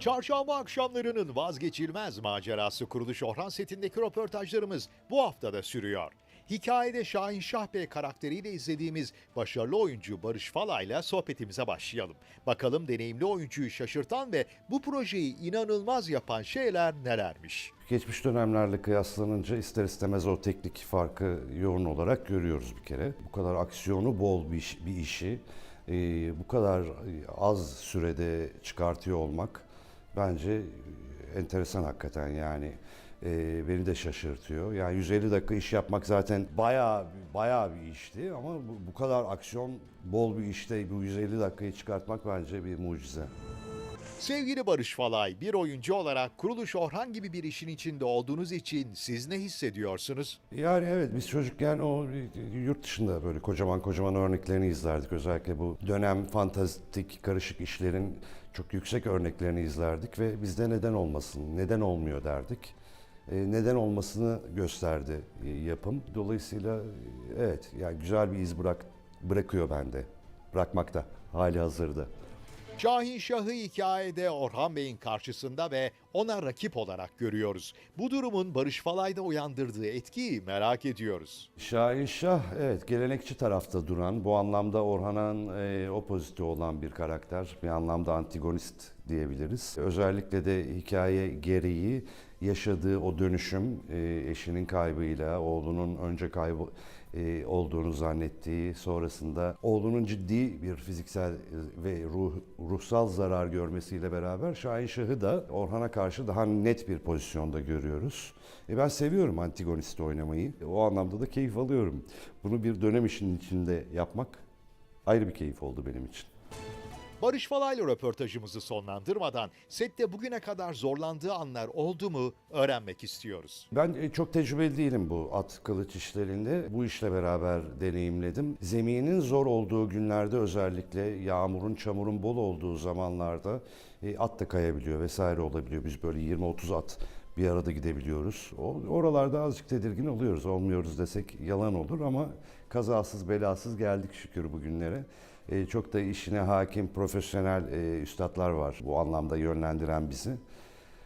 Çarşamba akşamlarının vazgeçilmez macerası Kuruluş Orhan setindeki röportajlarımız bu hafta da sürüyor. Hikayede Şahin Şah Bey karakteriyle izlediğimiz başarılı oyuncu Barış Falay'la sohbetimize başlayalım. Bakalım deneyimli oyuncuyu şaşırtan ve bu projeyi inanılmaz yapan şeyler nelermiş? Geçmiş dönemlerle kıyaslanınca ister istemez o teknik farkı yoğun olarak görüyoruz bir kere. Bu kadar aksiyonu bol bir işi bu kadar az sürede çıkartıyor olmak bence enteresan hakikaten yani. Beni de şaşırtıyor. Yani 150 dakika iş yapmak zaten bayağı bir işti ama bu kadar aksiyon bol bir işte bu 150 dakikayı çıkartmak bence bir mucize. Sevgili Barış Falay, bir oyuncu olarak Kuruluş Orhan gibi bir işin içinde olduğunuz için siz ne hissediyorsunuz? Yani evet biz çocukken o yurt dışında böyle kocaman örneklerini izlerdik. Özellikle bu dönem fantastik karışık işlerin çok yüksek örneklerini izlerdik ve bizde neden olmasın, neden olmuyor derdik. Neden olmasını gösterdi yapım. Dolayısıyla evet yani güzel bir iz bırakıyor bende. Bırakmakta hali hazırda. Şahin Şah'ı hikayede Orhan Bey'in karşısında ve ona rakip olarak görüyoruz. Bu durumun Barış Falay'da uyandırdığı etkiyi merak ediyoruz. Şahin Şah evet gelenekçi tarafta duran, bu anlamda Orhan'ın opoziti olan bir karakter. Bir anlamda antagonist diyebiliriz. Özellikle de hikaye gereği yaşadığı o dönüşüm eşinin kaybıyla oğlunun önce kaybı olduğunu zannettiği, sonrasında oğlunun ciddi bir fiziksel ve ruhsal zarar görmesiyle beraber Şahin Şah'ı da Orhan'a karşı daha net bir pozisyonda görüyoruz. Ben seviyorum antagonist oynamayı. O anlamda da keyif alıyorum. Bunu bir dönem işinin içinde yapmak ayrı bir keyif oldu benim için. Barış Falay'la röportajımızı sonlandırmadan sette bugüne kadar zorlandığı anlar oldu mu öğrenmek istiyoruz. Ben çok tecrübeli değilim bu at kılıç işlerinde. Bu işle beraber deneyimledim. Zeminin zor olduğu günlerde özellikle yağmurun, çamurun bol olduğu zamanlarda at da kayabiliyor vesaire olabiliyor. Biz böyle 20-30 at bir arada gidebiliyoruz. Oralarda azıcık tedirgin oluyoruz. Olmuyoruz desek yalan olur ama kazasız belasız geldik şükür bugünlere. Çok da işine hakim profesyonel üstadlar var bu anlamda yönlendiren bizi.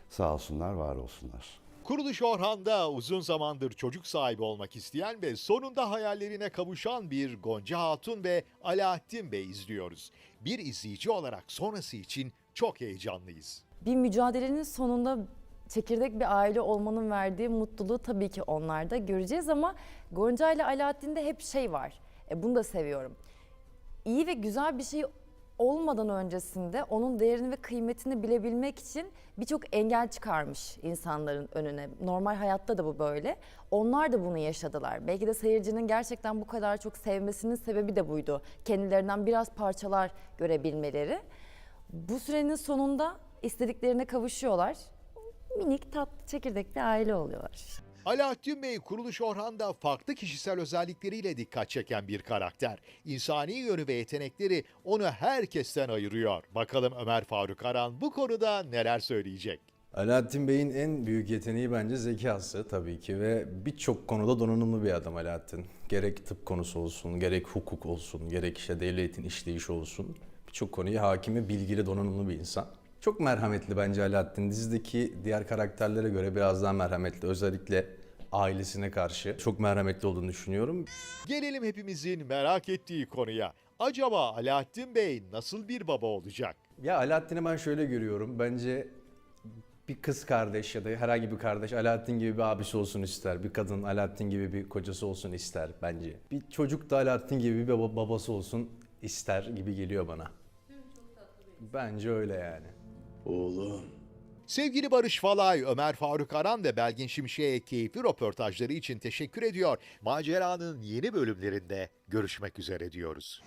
Sağ olsunlar, var olsunlar. Kuruluş Orhan'da uzun zamandır çocuk sahibi olmak isteyen ve sonunda hayallerine kavuşan bir Gonca Hatun ve Alaaddin Bey izliyoruz. Bir izleyici olarak sonrası için çok heyecanlıyız. Bir mücadelenin sonunda çekirdek bir aile olmanın verdiği mutluluğu tabii ki onlarda göreceğiz ama Gonca ile Alaaddin'de hep şey var. Bunu da seviyorum. İyi ve güzel bir şey olmadan öncesinde onun değerini ve kıymetini bilebilmek için birçok engel çıkarmış insanların önüne. Normal hayatta da bu böyle. Onlar da bunu yaşadılar. Belki de seyircinin gerçekten bu kadar çok sevmesinin sebebi de buydu. Kendilerinden biraz parçalar görebilmeleri. Bu sürenin sonunda istediklerine kavuşuyorlar. Minik tatlı çekirdek bir aile oluyorlar. Alaaddin Bey Kuruluş Orhan'da farklı kişisel özellikleriyle dikkat çeken bir karakter. İnsani yönü ve yetenekleri onu herkesten ayırıyor. Bakalım Ömer Faruk Aran bu konuda neler söyleyecek? Alaaddin Bey'in en büyük yeteneği bence zekası tabii ki ve birçok konuda donanımlı bir adam Alaaddin. Gerek tıp konusu olsun, gerek hukuk olsun, gerek işte devletin işleyişi olsun. Birçok konuya hakim ve bilgili, donanımlı bir insan. Çok merhametli bence Alaaddin. Dizideki diğer karakterlere göre biraz daha merhametli. Özellikle ailesine karşı çok merhametli olduğunu düşünüyorum. Gelelim hepimizin merak ettiği konuya. Acaba Alaaddin Bey nasıl bir baba olacak? Ya Alaaddin'i ben şöyle görüyorum. Bence bir kız kardeş ya da herhangi bir kardeş Alaaddin gibi bir abisi olsun ister. Bir kadın Alaaddin gibi bir kocası olsun ister bence. Bir çocuk da Alaaddin gibi bir babası olsun ister gibi geliyor bana. Bence öyle yani. Oğlum. Sevgili Barış Falay, Ömer Faruk Aran ve Belgin Şimşek'e keyifli röportajları için teşekkür ediyor. Maceranın yeni bölümlerinde görüşmek üzere diyoruz.